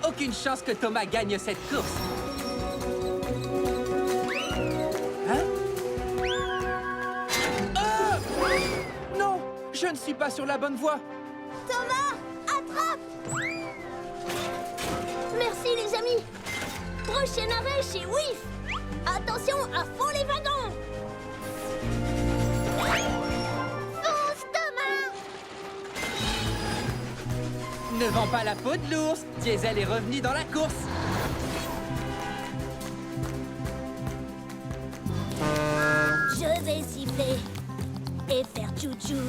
Aucune chance que Thomas gagne cette course. Hein? Ah! Non, je ne suis pas sur la bonne voie. Thomas, attrape! Merci les amis. Prochain arrêt chez Whiff. Attention, à fond les wagons. Fonce, Thomas! Ne vends pas la peau de l'ours. Diesel est revenu dans la course. Je vais siffler et faire tchou-tchou.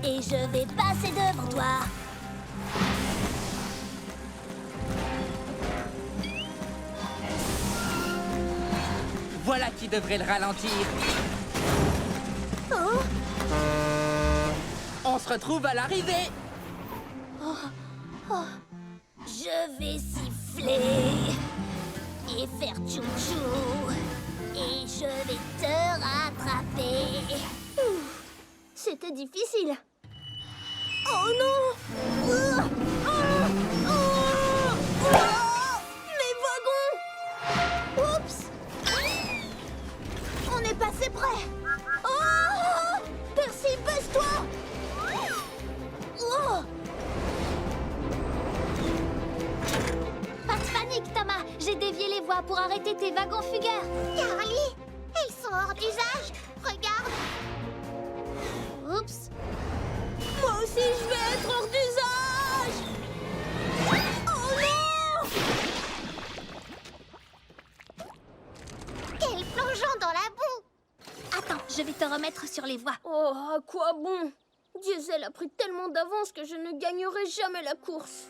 Et je vais passer devant toi. Voilà qui devrait le ralentir. Oh, On se retrouve à l'arrivée. je vais siffler et faire tchou-tchou. Et je vais te rattraper. Ouf, c'était difficile. Oh non! Mes wagons! Oups! On est passé près! Oh! Percy, baisse-toi! Oh! Pas de panique, Thomas. J'ai dévié les voies pour arrêter tes wagons fugueurs. Carly, ils sont hors d'usage. Regarde. Oups. Moi aussi, je vais être hors d'usage. Oh non! Quel plongeon dans la boue. Attends, je vais te remettre sur les voies. Oh, à quoi bon? Diesel a pris tellement d'avance que je ne gagnerai jamais la course.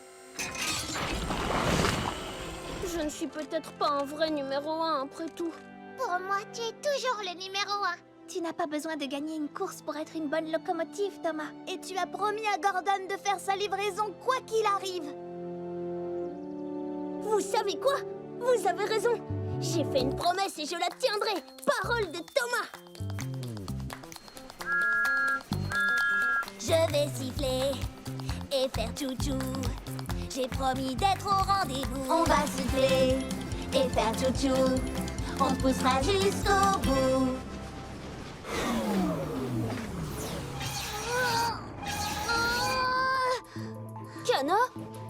Je ne suis peut-être pas un vrai numéro 1 après tout. Pour moi, tu es toujours le numéro 1. Tu n'as pas besoin de gagner une course pour être une bonne locomotive, Thomas. Et tu as promis à Gordon de faire sa livraison quoi qu'il arrive. Vous savez quoi? Vous avez raison. J'ai fait une promesse et je la tiendrai. Parole de Thomas. Je vais siffler et faire tchou-tchou. J'ai promis d'être au rendez-vous. On va siffler et faire tchou-tchou. On te poussera jusqu'au bout. Kana,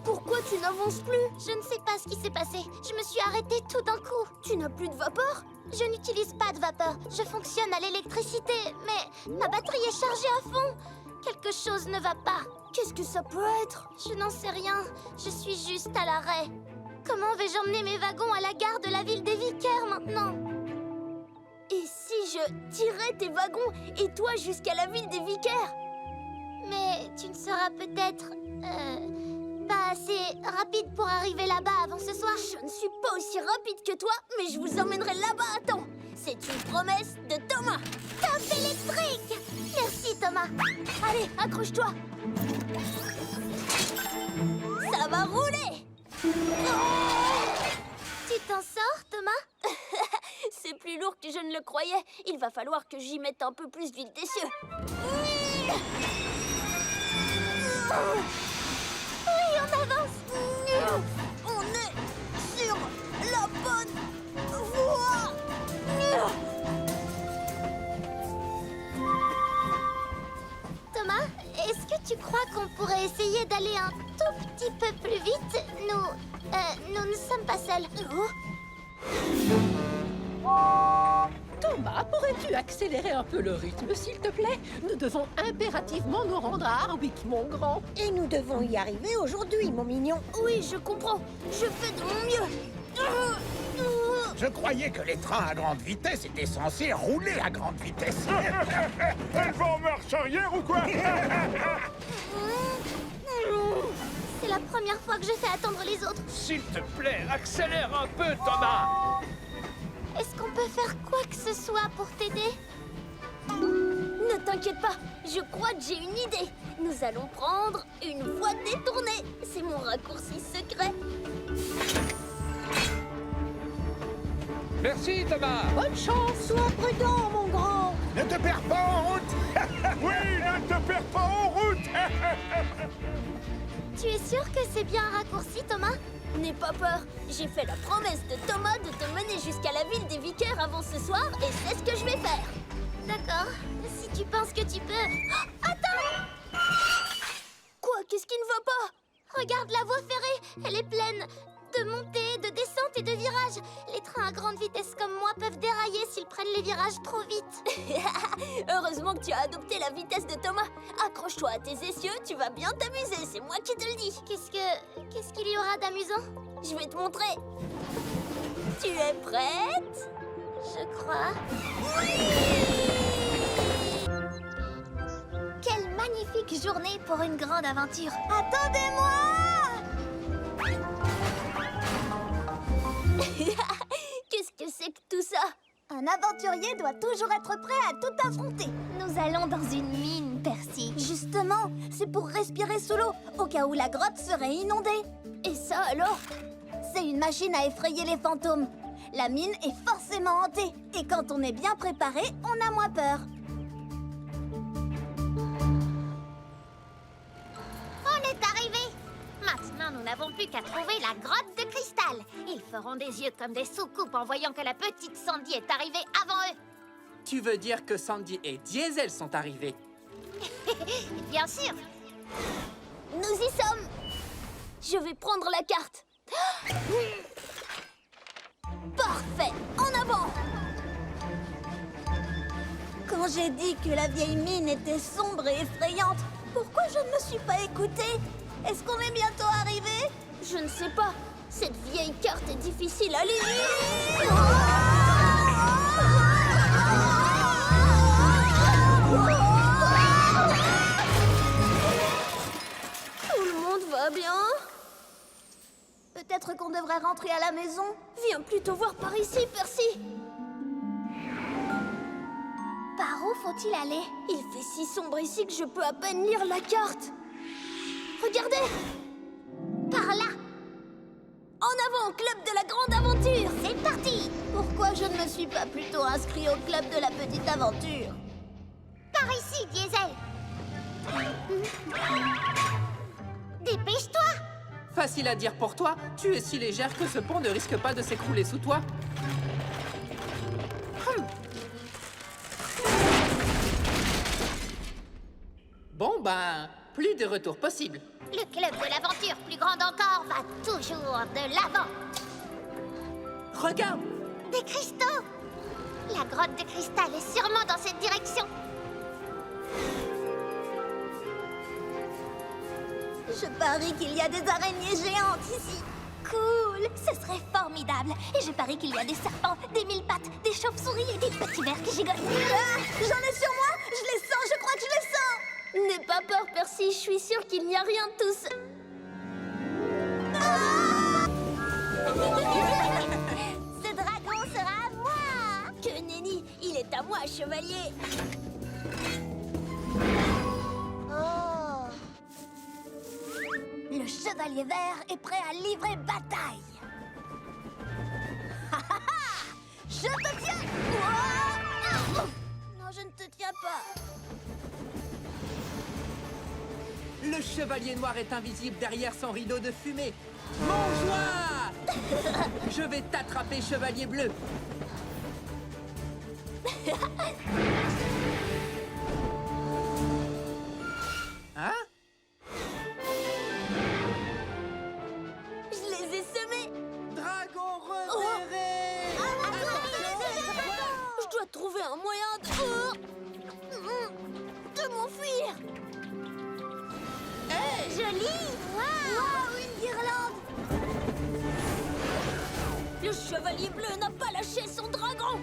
pourquoi tu n'avances plus? Je ne sais pas ce qui s'est passé. Je me suis arrêtée tout d'un coup. Tu n'as plus de vapeur? Je n'utilise pas de vapeur. Je fonctionne à l'électricité, mais ma batterie est chargée à fond. Quelque chose ne va pas. Qu'est-ce que ça peut être? Je n'en sais rien. Je suis juste à l'arrêt. Comment vais-je emmener mes wagons à la gare de la ville des Vicaires maintenant? Et si je tirais tes wagons et toi jusqu'à la ville des Vicaires? Mais tu ne seras peut-être... pas assez rapide pour arriver là-bas avant ce soir. Je ne suis pas aussi rapide que toi, mais je vous emmènerai là-bas à temps. C'est une promesse de Thomas. Top électrique! Merci, Thomas. Allez, accroche-toi. Ça va rouler. Tu t'en sors, Thomas? C'est plus lourd que je ne le croyais. Il va falloir que j'y mette un peu plus d'huile d'essieu. Oui, on avance. On est sur la bonne voie. Thomas, est-ce que tu crois qu'on pourrait essayer d'aller un tout petit peu plus vite? Nous ne sommes pas seuls. Thomas, pourrais-tu accélérer un peu le rythme, s'il te plaît? Nous devons impérativement nous rendre à Harwick, mon grand. Et nous devons y arriver aujourd'hui, mon mignon. Oui, je comprends. Je fais de mon mieux. Je croyais que les trains à grande vitesse étaient censés rouler à grande vitesse. Elle va en marche arrière ou quoi? C'est la première fois que je fais attendre les autres. S'il te plaît, accélère un peu, Thomas. Est-ce qu'on peut faire quoi que ce soit pour t'aider? Ne t'inquiète pas, je crois que j'ai une idée. Nous allons prendre une voie détournée. C'est mon raccourci secret. Merci, Thomas. Bonne chance! Sois prudent, mon grand. Ne te perds pas en route. Oui, ne te perds pas en route. Tu Tu es sûr que c'est bien un raccourci, Thomas? N'aie pas peur. J'ai fait la promesse de Thomas de te mener jusqu'à la ville des Vicaires avant ce soir et c'est ce que je vais faire. D'accord. Si tu penses que tu peux... Oh, attends! Quoi? Qu'est-ce qui ne va pas? Regarde la voie ferrée. Elle est pleine de montées, de descentes et de virages. Les trains à grande vitesse comme moi peuvent dérailler s'ils prennent les virages trop vite. Heureusement que tu as adopté la vitesse de Thomas. Accroche-toi à tes essieux, tu vas bien t'amuser, c'est moi qui te le dis. Qu'est-ce qu'il y aura d'amusant? Je vais te montrer. Tu es prête? Je crois. Oui! Quelle magnifique journée pour une grande aventure. Attendez-moi! Qu'est-ce que c'est que tout ça? Un aventurier doit toujours être prêt à tout affronter. Nous allons dans une mine, Percy. Justement, c'est pour respirer sous l'eau, au cas où la grotte serait inondée. Et ça alors? C'est une machine à effrayer les fantômes. La mine est forcément hantée. Et quand on est bien préparé, on a moins peur. On est arrivé. Maintenant, nous n'avons plus qu'à trouver la grotte de cristal. Ils feront des yeux comme des soucoupes en voyant que la petite Sandy est arrivée avant eux. Tu veux dire que Sandy et Diesel sont arrivés? Bien sûr. Nous y sommes. Je vais prendre la carte. Parfait. En avant. Quand j'ai dit que la vieille mine était sombre et effrayante, pourquoi je ne me suis pas écoutée? Est-ce qu'on est bientôt arrivé? Je ne sais pas. Cette vieille carte est difficile à lire. Tout le monde va bien? Peut-être qu'on devrait rentrer à la maison? Viens plutôt voir par ici, Percy. Par où faut-il aller? Il fait si sombre ici que je peux à peine lire la carte. Regardez! Par là. En avant, club de la grande aventure! C'est parti. Pourquoi je ne me suis pas plutôt inscrit au club de la petite aventure? Par ici, Diesel. Dépêche-toi. Facile à dire pour toi, tu es si légère que ce pont ne risque pas de s'écrouler sous toi. Bon ben, plus de retour possible. Le club de l'aventure, plus grande encore, va toujours de l'avant. Regarde! Des cristaux. La grotte de cristal est sûrement dans cette direction. Je parie qu'il y a des araignées géantes ici. Cool, ce serait formidable. Et je parie qu'il y a des serpents, des mille pattes, des chauves-souris et des petits vers qui gigotent. Ah, j'en ai sur moi. Je les sens, je crois que je les sens. N'aie pas peur, Percy, je suis sûre qu'il n'y a rien de tout ça. Ce dragon sera à moi. Que nenni, il est à moi, chevalier. Oh. Le chevalier vert est prêt à livrer bataille. Je te tiens. Ouah. Non, je ne te tiens pas. Le chevalier noir est invisible derrière son rideau de fumée. Mange-moi! Je vais t'attraper, chevalier bleu. Hein? Je les ai semés. Dragon repéré! Je dois trouver un moyen de m'enfuir. Joli. Wow, une guirlande. Le chevalier bleu n'a pas lâché son dragon.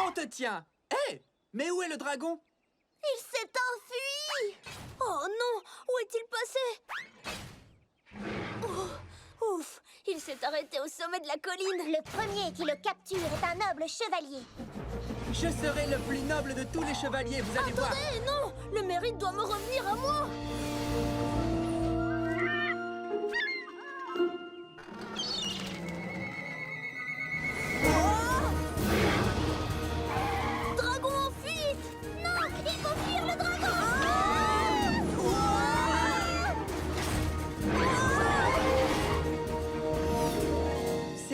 On te tient! Hé! Mais où est le dragon? Il s'est enfui. Oh non, où est-il passé? Oh, ouf, il s'est arrêté au sommet de la colline. Le premier qui le capture est un noble chevalier. Je serai le plus noble de tous les chevaliers, vous allez voir. Attendez, non, le mérite doit me revenir à moi.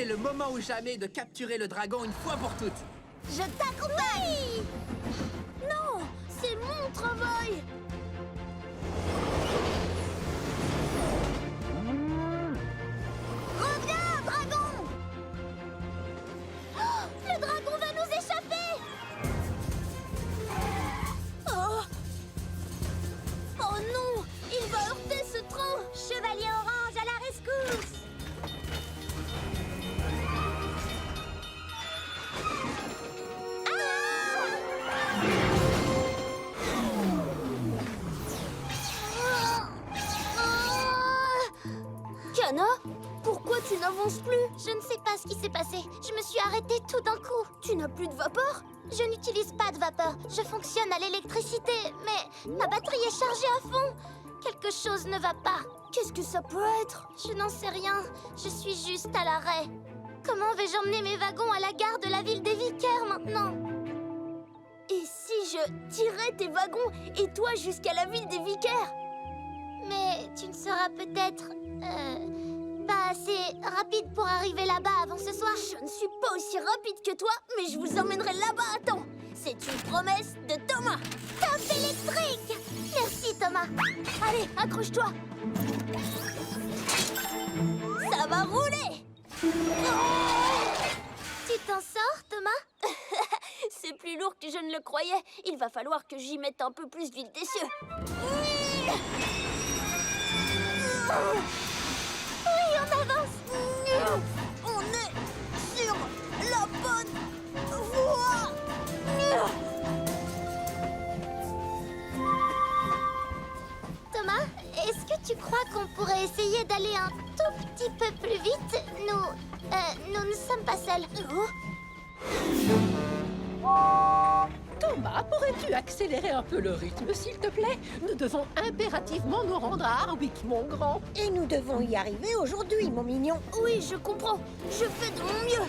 C'est le moment ou jamais de capturer le dragon une fois pour toutes. Je t'accompagne. Non, c'est mon travail. Reviens, dragon. Oh, le dragon va nous échapper. Oh. Oh non, il va heurter ce train. Chevalier orange à la rescousse. Kana, pourquoi tu n'avances plus? Je ne sais pas ce qui s'est passé. Je me suis arrêtée tout d'un coup. Tu n'as plus de vapeur? Je n'utilise pas de vapeur. Je fonctionne à l'électricité, mais ma batterie est chargée à fond. Quelque chose ne va pas. Qu'est-ce que ça peut être? Je n'en sais rien. Je suis juste à l'arrêt. Comment vais-je emmener mes wagons à la gare de la ville des Vicaires maintenant? Et si je tirais tes wagons et toi jusqu'à la ville des Vicaires? Mais tu ne seras peut-être... pas assez rapide pour arriver là-bas avant ce soir. Je ne suis pas aussi rapide que toi, mais je vous emmènerai là-bas à temps. C'est une promesse de Thomas. Top électrique! Merci Thomas. Allez, accroche-toi. Ça va rouler. Tu t'en sors, Thomas? C'est plus lourd que je ne le croyais. Il va falloir que j'y mette un peu plus d'huile d'essieu. Oui, on avance. On est sur la bonne voie. Thomas, est-ce que tu crois qu'on pourrait essayer d'aller un tout petit peu plus vite? Nous ne sommes pas seuls. Thomas, pourrais-tu accélérer un peu le rythme, s'il te plaît? Nous devons impérativement nous rendre à Harwick, mon grand. Et nous devons y arriver aujourd'hui, mon mignon. Oui, je comprends. Je fais de mon mieux.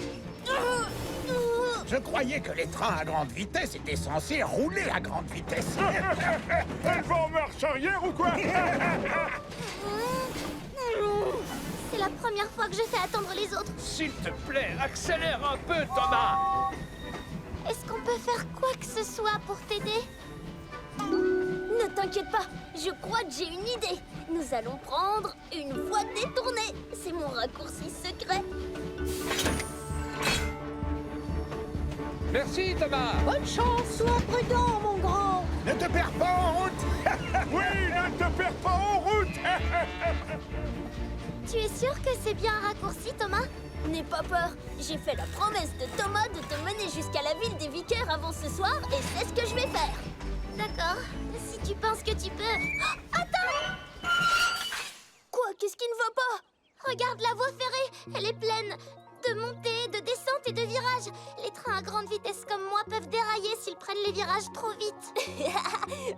Je croyais que les trains à grande vitesse étaient censés rouler à grande vitesse. Elle va en marche arrière ou quoi? C'est la première fois que je fais attendre les autres. S'il te plaît, accélère un peu, Thomas. Est-ce qu'on peut faire quoi que ce soit pour t'aider? Ne t'inquiète pas, je crois que j'ai une idée. Nous allons prendre une voie détournée. C'est mon raccourci secret. Merci, Thomas. Bonne chance! Sois prudent, mon grand. Ne te perds pas en route. Oui, ne te perds pas en route. Tu es sûr que c'est bien un raccourci, Thomas? N'aie pas peur. J'ai fait la promesse de Thomas de te mener jusqu'à la ville des Vicaires avant ce soir et c'est ce que je vais faire. D'accord. Si tu penses que tu peux... Oh, attends! Quoi? Qu'est-ce qui ne va pas? Regarde la voie ferrée. Elle est pleine de montées, de descentes et de virages. Les trains à grande vitesse comme moi peuvent dérailler s'ils prennent les virages trop vite.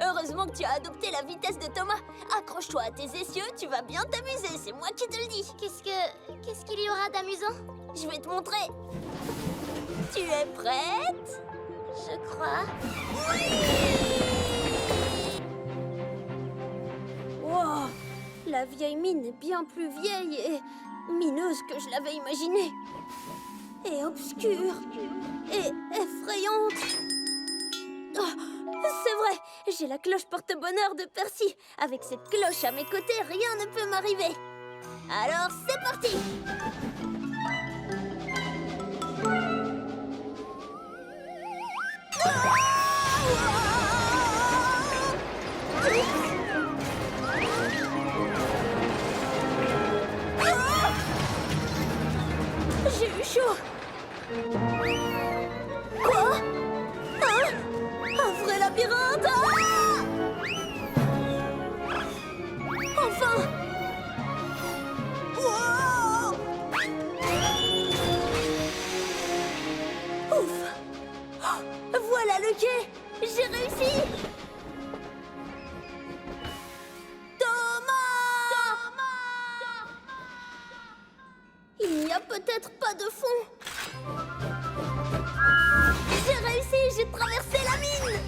Heureusement que tu as adopté la vitesse de Thomas. Accroche-toi à tes essieux, tu vas bien t'amuser, c'est moi qui te le dis. Qu'est-ce qu'il y aura d'amusant? Je vais te montrer. Tu es prête? Je crois. Wow, la vieille mine est bien plus vieille et mineuse que je l'avais imaginée. Et obscure. Et effrayante. Oh, c'est vrai, j'ai la cloche porte-bonheur de Percy. Avec cette cloche à mes côtés, rien ne peut m'arriver. Alors, c'est parti! J'ai eu chaud. Quoi? Hein? Un vrai labyrinthe? Ah! Enfin! Wow! Ouf! Oh, voilà le quai! J'ai réussi! Il n'y a peut-être pas de fond. J'ai réussi, j'ai traversé la mine.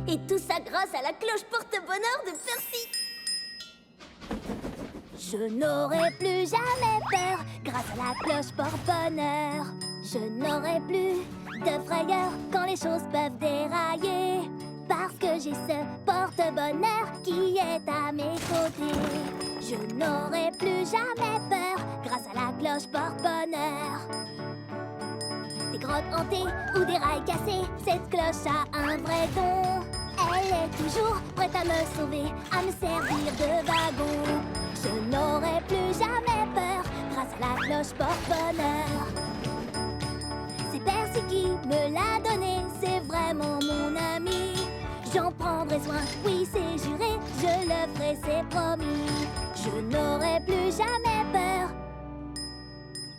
Et tout ça grâce à la cloche porte-bonheur de Percy. Je n'aurai plus jamais peur grâce à la cloche porte-bonheur. Je n'aurai plus de frayeur quand les choses peuvent dérailler. Parce que j'ai ce porte-bonheur qui est à mes côtés. Je n'aurai plus jamais peur grâce à la cloche porte-bonheur. Des grottes hantées ou des rails cassés, cette cloche a un vrai don. Elle est toujours prête à me sauver, à me servir de wagon. Je n'aurai plus jamais peur grâce à la cloche porte-bonheur. C'est Percy qui me l'a donné, c'est vraiment mon ami. J'en prendrai soin, oui c'est juré, je le ferai, c'est promis. Je n'aurai plus jamais peur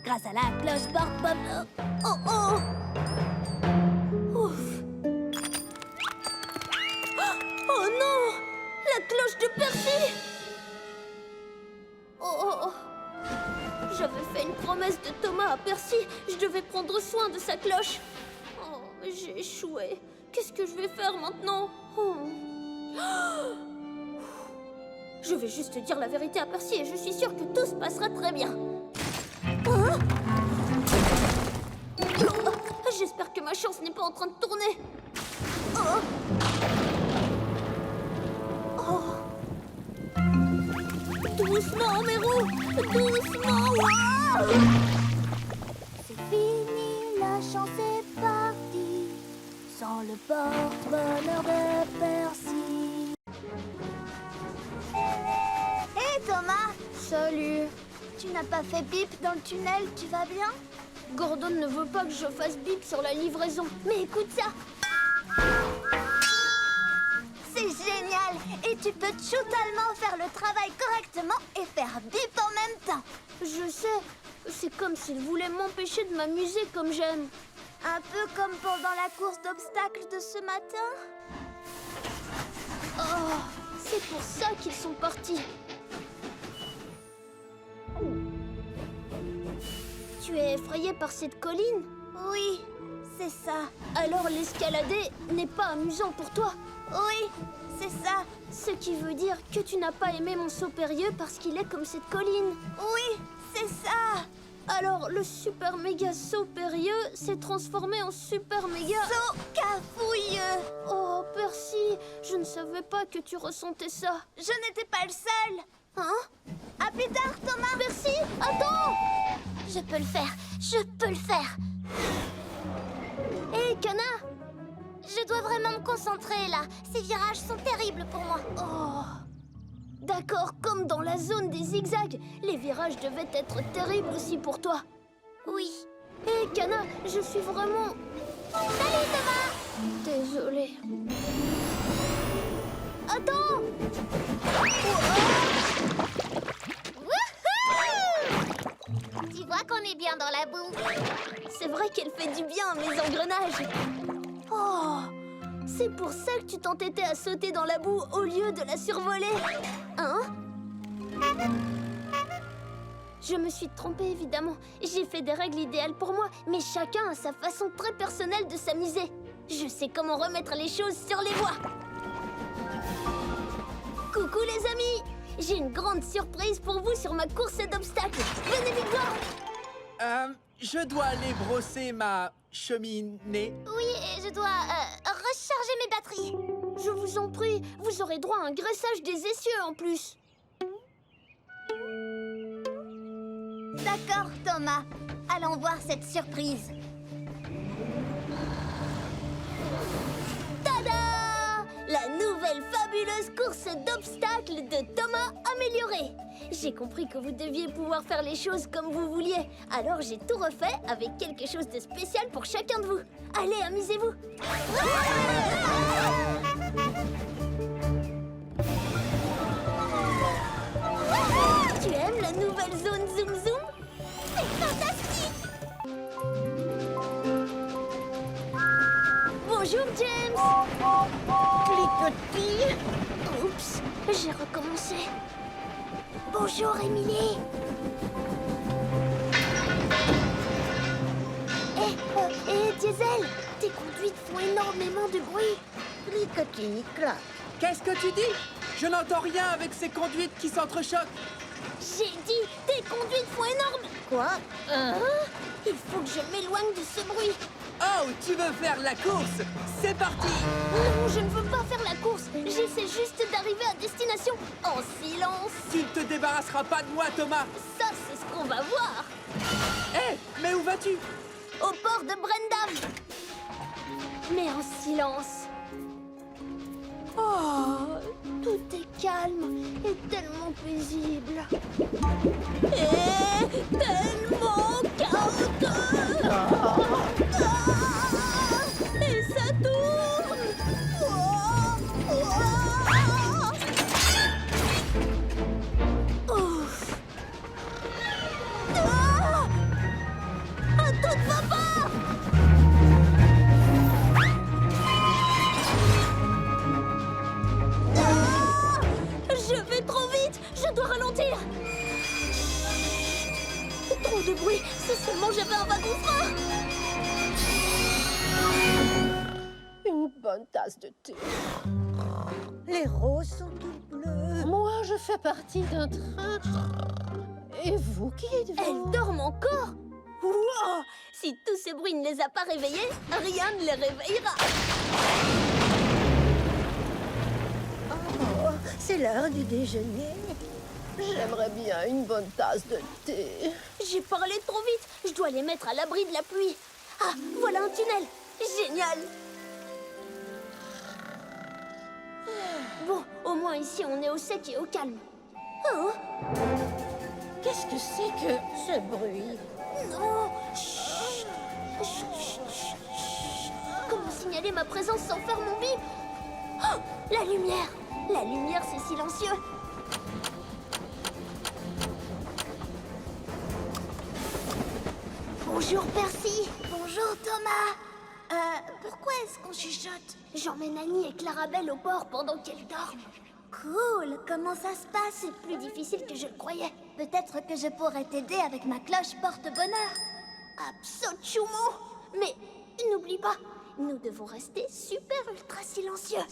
grâce à la cloche porte-bonheur. Oh oh! Ouf! Oh non! La cloche de Percy! Oh! J'avais fait une promesse de Thomas à Percy. Je devais prendre soin de sa cloche. Oh, j'ai échoué. Qu'est-ce que je vais faire maintenant? Je vais juste dire la vérité à Percy et je suis sûre que tout se passera très bien. Hein? J'espère que ma chance n'est pas en train de tourner. Oh. Oh. Doucement, mes roues! Doucement! Wow! C'est fini, la chance est partie. Sans le porte-bonheur de Percy. Hé Thomas! Salut. Tu n'as pas fait bip dans le tunnel, tu vas bien? Gordon ne veut pas que je fasse bip sur la livraison. Mais écoute ça! C'est génial! Et tu peux totalement faire le travail correctement et faire bip en même temps. Je sais, c'est comme s'il voulait m'empêcher de m'amuser comme j'aime. Un peu comme pendant la course d'obstacles de ce matin. Oh, c'est pour ça qu'ils sont partis. Tu es effrayé par cette colline? Oui, c'est ça. Alors l'escalader n'est pas amusant pour toi? Oui, c'est ça. Ce qui veut dire que tu n'as pas aimé mon saut périlleux parce qu'il est comme cette colline. Oui, c'est ça. Alors le super méga saut périlleux s'est transformé en super méga... Saut cafouilleux. Oh Percy, je ne savais pas que tu ressentais ça. Je n'étais pas le seul. Hein? À plus tard, Thomas. Percy, attends! Je peux le faire, je peux le faire. Hé, Cana! Je dois vraiment me concentrer là. Ces virages sont terribles pour moi. Oh! D'accord, comme dans la zone des zigzags, les virages devaient être terribles aussi pour toi. Oui. Hé, Cana, je suis vraiment... Salut Thomas. Désolée. Attends! Tu vois qu'on est bien dans la boue. C'est vrai qu'elle fait du bien à mes engrenages. Oh! C'est pour ça que tu t'entêtais à sauter dans la boue au lieu de la survoler. Hein? Je me suis trompée, évidemment. J'ai fait des règles idéales pour moi, mais chacun a sa façon très personnelle de s'amuser. Je sais comment remettre les choses sur les voies. Coucou les amis! J'ai une grande surprise pour vous sur ma course d'obstacles. Venez vite voir! Je dois aller brosser ma cheminée. Oui, et je dois recharger mes batteries. Je vous en prie, vous aurez droit à un graissage des essieux en plus. D'accord, Thomas. Allons voir cette surprise. Tada! La nouvelle fabuleuse course d'obstacles de Thomas améliorée. J'ai compris que vous deviez pouvoir faire les choses comme vous vouliez. Alors j'ai tout refait avec quelque chose de spécial pour chacun de vous. Allez, amusez-vous. Tu aimes la nouvelle zone Zoom Zoom? C'est fantastique! Bonjour James. Cliquetis. Oups, j'ai recommencé. Bonjour, Émilie. Et Diesel, tes conduites font énormément de bruit. Cliquetis, clac. Qu'est-ce que tu dis? Je n'entends rien avec ces conduites qui s'entrechoquent. J'ai dit, tes conduites font énorme. Quoi? Hein? Il faut que je m'éloigne de ce bruit. Oh, tu veux faire la course? C'est parti! Non, je ne veux pas faire la course. J'essaie juste d'arriver à destination en silence. Tu ne te débarrasseras pas de moi, Thomas! Ça, c'est ce qu'on va voir. Hé, mais où vas-tu? Au port de Brendam. Mais en silence. Oh, tout est calme et tellement paisible. Et tellement chaotique. Et ça tourne. Ouf. À toute vapeur. Je vais trop vite. Je dois ralentir. Trop de bruit. Si seulement j'avais un wagon frein. Une bonne tasse de thé. Les roses sont toutes bleues. Moi, je fais partie d'un train. Et vous, qui êtes-vous? Elles dorment encore. Wow. Si tout ce bruit ne les a pas réveillées, rien ne les réveillera. Oh, c'est l'heure du déjeuner. J'aimerais bien une bonne tasse de thé. J'ai parlé trop vite. Je dois les mettre à l'abri de la pluie. Ah, voilà un tunnel. Génial. Bon, au moins ici, on est au sec et au calme. Oh, Qu'est-ce que c'est que... Ce bruit. non. Chut. Chut, chut, chut, chut. Comment signaler ma présence sans faire mon bip? Oh, la lumière. La lumière, c'est silencieux. Bonjour, Percy. Bonjour, Thomas. Pourquoi est-ce qu'on chuchote? J'emmène Annie et Clarabelle au port pendant qu'elles dorment. Cool, comment ça se passe? C'est plus difficile que je le croyais. Peut-être que je pourrais t'aider avec ma cloche porte-bonheur. Absolument. Mais n'oublie pas, nous devons rester super ultra silencieux.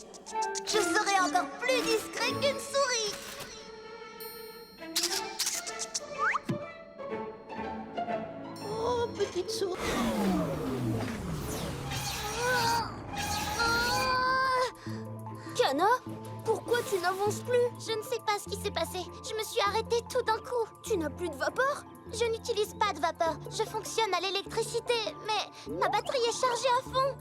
Je serai encore plus discret qu'une souris. Oh, petite souris. Kana, pourquoi tu n'avances plus? Je ne sais pas ce qui s'est passé. Je me suis arrêtée tout d'un coup. Tu n'as plus de vapeur? Je n'utilise pas de vapeur. Je fonctionne à l'électricité, mais ma batterie est chargée à fond.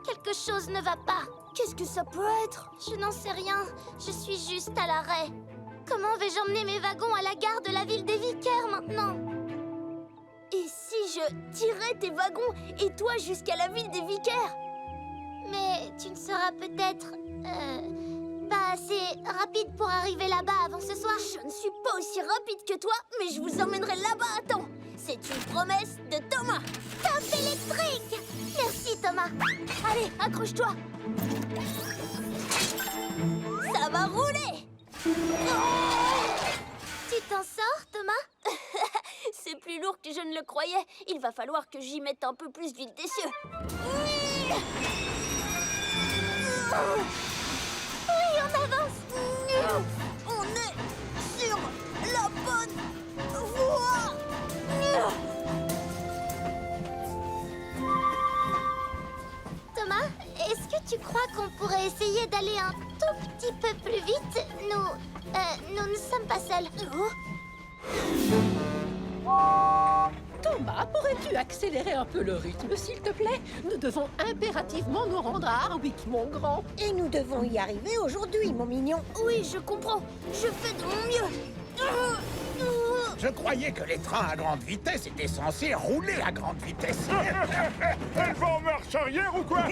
Quelque chose ne va pas. Qu'est-ce que ça peut être? Je n'en sais rien. Je suis juste à l'arrêt. Comment vais-je emmener mes wagons à la gare de la ville des Vicaires maintenant? Et si je tirais tes wagons et toi jusqu'à la ville des Vicaires? Mais tu ne seras peut-être... pas assez rapide pour arriver là-bas avant ce soir. Je ne suis pas aussi rapide que toi, mais je vous emmènerai là-bas à temps. C'est une promesse de Thomas. Top électrique! Merci, Thomas. Allez, accroche-toi. Ça va rouler. Tu t'en sors, Thomas? C'est plus lourd que je ne le croyais. Il va falloir que j'y mette un peu plus d'huile d'essieu. Oui, on avance. On est sur la bonne voie. Thomas, est-ce que tu crois qu'on pourrait essayer d'aller un tout petit peu plus vite? Nous ne sommes pas seuls. Thomas, pourrais-tu accélérer un peu le rythme, s'il te plaît? Nous devons impérativement nous rendre à Harwick, mon grand. Et nous devons y arriver aujourd'hui, mon mignon. Oui, je comprends. Je fais de mon mieux. Je croyais que les trains à grande vitesse étaient censés rouler à grande vitesse. Elle va en marche arrière ou quoi?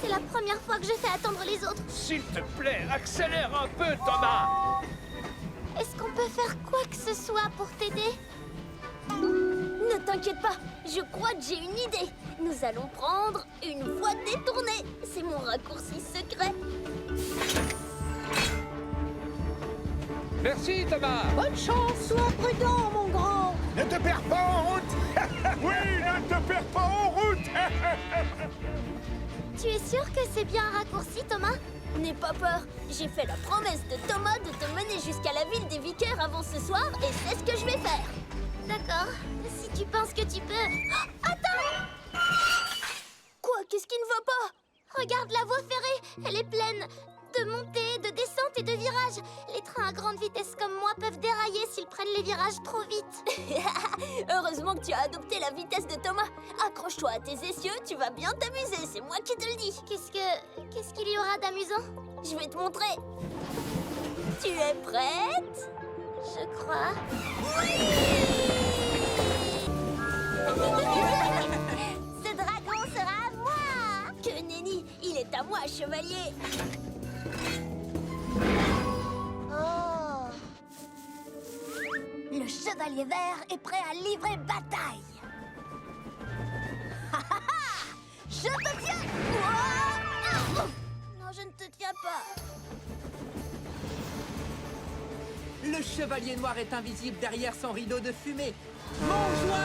C'est la première fois que je fais attendre les autres. S'il te plaît, accélère un peu, Thomas. Est-ce qu'on peut faire quoi que ce soit pour t'aider? Ne t'inquiète pas, je crois que j'ai une idée. Nous allons prendre une voie détournée. C'est mon raccourci secret. Merci, Thomas. Bonne chance. Sois prudent, mon grand. Ne te perds pas en route. Oui, ne te perds pas en route. Tu es sûr que c'est bien un raccourci, Thomas? N'aie pas peur, j'ai fait la promesse de Thomas de te mener jusqu'à la ville des vicaires avant ce soir et c'est ce que je vais faire. D'accord, si tu penses que tu peux... Oh, attends! Quoi? Qu'est-ce qui ne va pas? Regarde la voie ferrée, elle est pleine de montées, de descentes et de virages. Les trains à grande vitesse comme moi peuvent dérailler s'ils prennent les virages trop vite. Heureusement que tu as adopté la vitesse de Thomas. Accroche-toi à tes essieux, tu vas bien t'amuser, c'est moi qui te le dis. Qu'est-ce qu'il y aura d'amusant? Je vais te montrer. Tu es prête? Je crois. Oui! Ce dragon sera à moi! Que nenni, il est à moi, chevalier! Oh! Le chevalier vert est prêt à livrer bataille. Je te tiens. Oh! Non, je ne te tiens pas. Le chevalier noir est invisible derrière son rideau de fumée. Mange-moi!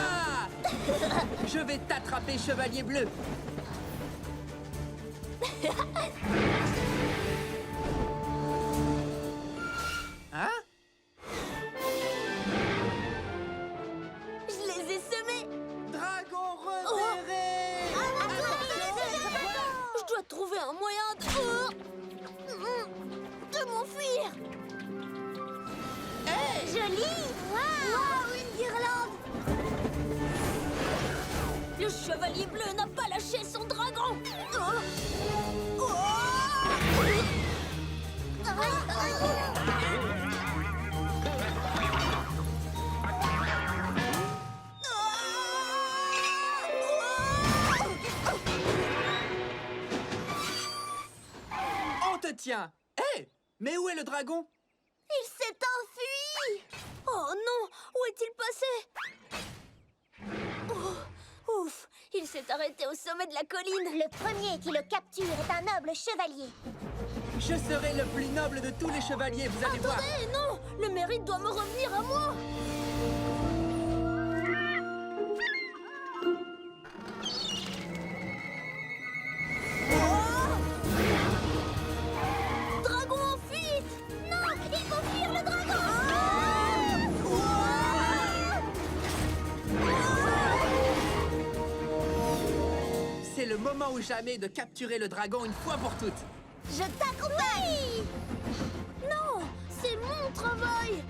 Je vais t'attraper, chevalier bleu. Hein? Je les ai semés. Dragon repéré! Je dois trouver un moyen de m'enfuir. Joli. Wow, une guirlande. Le chevalier bleu n'a pas lâché son dragon. On te tient! Hé! Mais où est le dragon? Il s'est enfui. Oh non, où est-il passé? Oh, ouf, il s'est arrêté au sommet de la colline. Le premier qui le capture est un noble chevalier. Je serai le plus noble de tous les chevaliers, vous allez voir! Attendez, non, le mérite doit me revenir à moi. Dragon en fuite! Non, il faut fuir le dragon. C'est le moment ou jamais de capturer le dragon une fois pour toutes. Je t'accompagne. Non, c'est mon travail.